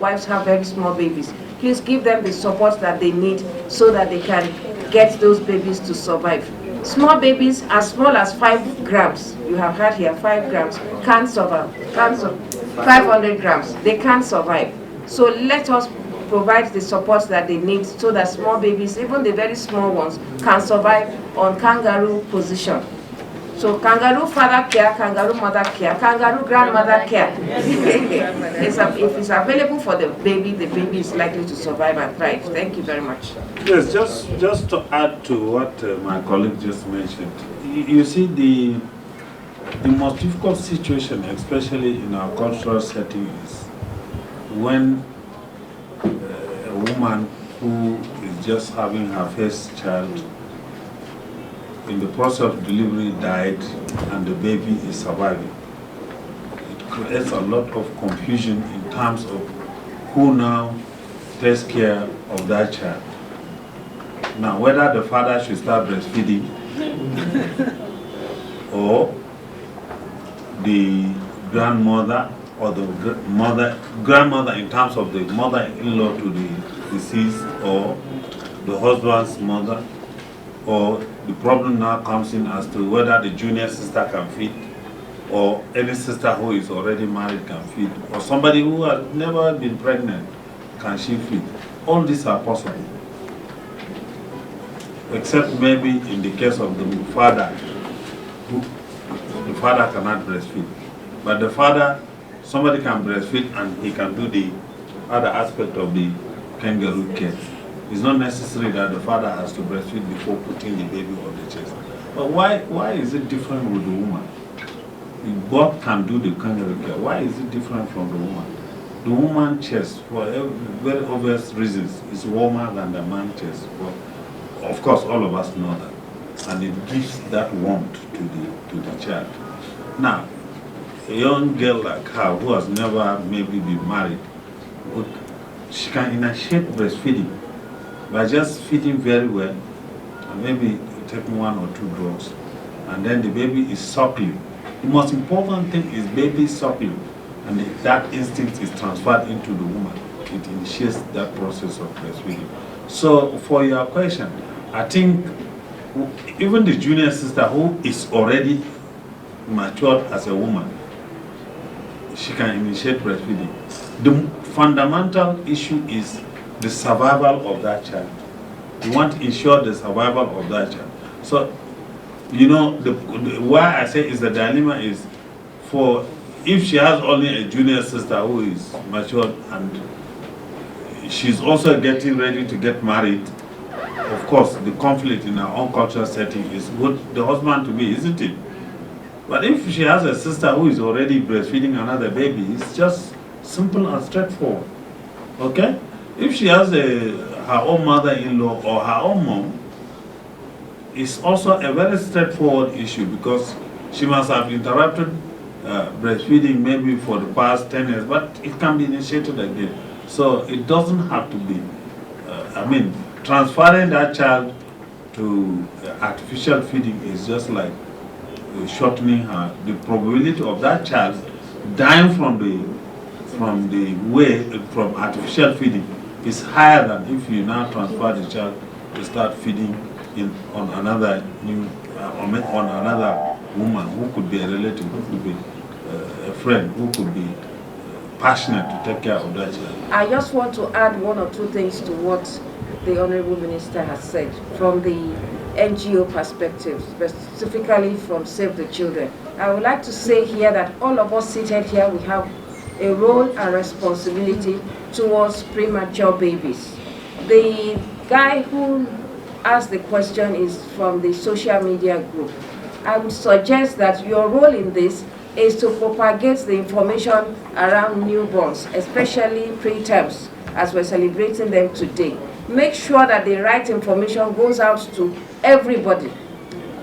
wives have very small babies, please give them the support that they need so that they can get those babies to survive. Small babies as small as 5 grams, you have heard here, 5 grams, can't survive. 500 grams, they can't survive. So let us provide the support that they need so that small babies, even the very small ones, can survive on kangaroo position. So kangaroo father care, kangaroo mother care, kangaroo grandmother care. If it's available for the baby is likely to survive and thrive. Thank you very much. Yes, just to add to what my colleague just mentioned, you see the most difficult situation, especially in our cultural setting, is when a woman who is just having her first child, in the process of delivery, died and the baby is surviving. It creates a lot of confusion in terms of who now takes care of that child. Now, whether the father should start breastfeeding or the grandmother or the grandmother in terms of the mother-in-law to the deceased, or the husband's mother, or the problem now comes in as to whether the junior sister can feed, or any sister who is already married can feed, or somebody who has never been pregnant, can she feed? All these are possible. Except maybe in the case of the father, who the father cannot breastfeed. But the father, somebody can breastfeed and he can do the other aspect of the kangaroo care. It's not necessary that the father has to breastfeed before putting the baby on the chest. But why is it different with the woman? If both can do the kangaroo care, why is it different from the woman? The woman's chest, for very obvious reasons, is warmer than the man's chest. Well, of course, all of us know that. And it gives that warmth to the child. Now, a young girl like her who has never maybe been married, she can initiate breastfeeding by just feeding very well, and maybe taking 1 or 2 drugs, and then the baby is suckling. The most important thing is baby suckling, and that instinct is transferred into the woman. It initiates that process of breastfeeding. So for your question, I think even the junior sister who is already matured as a woman, she can initiate breastfeeding. The fundamental issue is the survival of that child. You want to ensure the survival of that child. So, you know, why I say is the dilemma is, for if she has only a junior sister who is matured and she's also getting ready to get married, of course, the conflict in our own cultural setting is what the husband to be, isn't it? But if she has a sister who is already breastfeeding another baby, it's just simple and straightforward. Okay? If she has her own mother-in-law or her own mom, it's also a very straightforward issue, because she must have interrupted breastfeeding maybe for the past 10 years, but it can be initiated again. So it doesn't have to be, transferring that child to artificial feeding is just like shortening the probability of that child dying from artificial feeding is higher than if you now transfer the child to start feeding on another woman who could be a relative, who could be a friend, who could be passionate to take care of that child. I just want to add 1 or 2 things to what the Honorable Minister has said from the NGO perspective, specifically from Save the Children. I would like to say here that all of us seated here, we have a role and responsibility towards premature babies. The guy who asked the question is from the social media group. I would suggest that your role in this is to propagate the information around newborns, especially preterms, as we're celebrating them today. Make sure that the right information goes out to everybody.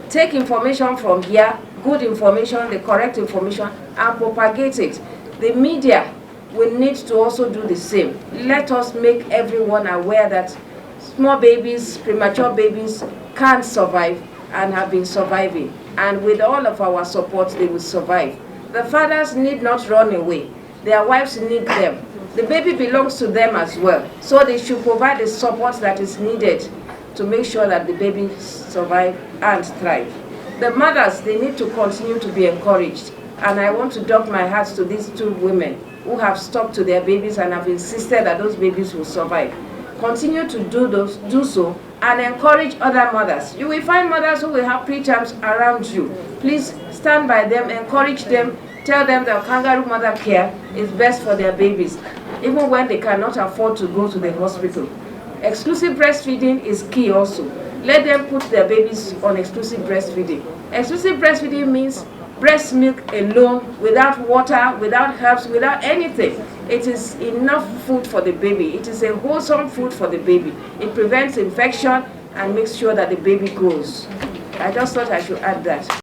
Take information from here, good information, the correct information, and propagate it. The media will need to also do the same. Let us make everyone aware that small babies, premature babies can survive and have been surviving. And with all of our support, they will survive. The fathers need not run away. Their wives need them. The baby belongs to them as well. So they should provide the support that is needed to make sure that the baby survive and thrive. The mothers, they need to continue to be encouraged. And I want to dock my hat to these two women who have stuck to their babies and have insisted that those babies will survive. Continue to do so and encourage other mothers. You will find mothers who will have preterms around you. Please stand by them, encourage them, tell them that kangaroo mother care is best for their babies, even when they cannot afford to go to the hospital. Exclusive breastfeeding is key also. Let them put their babies on exclusive breastfeeding. Exclusive breastfeeding means breast milk alone, without water, without herbs, without anything. It is enough food for the baby. It is a wholesome food for the baby. It prevents infection and makes sure that the baby grows. I just thought I should add that.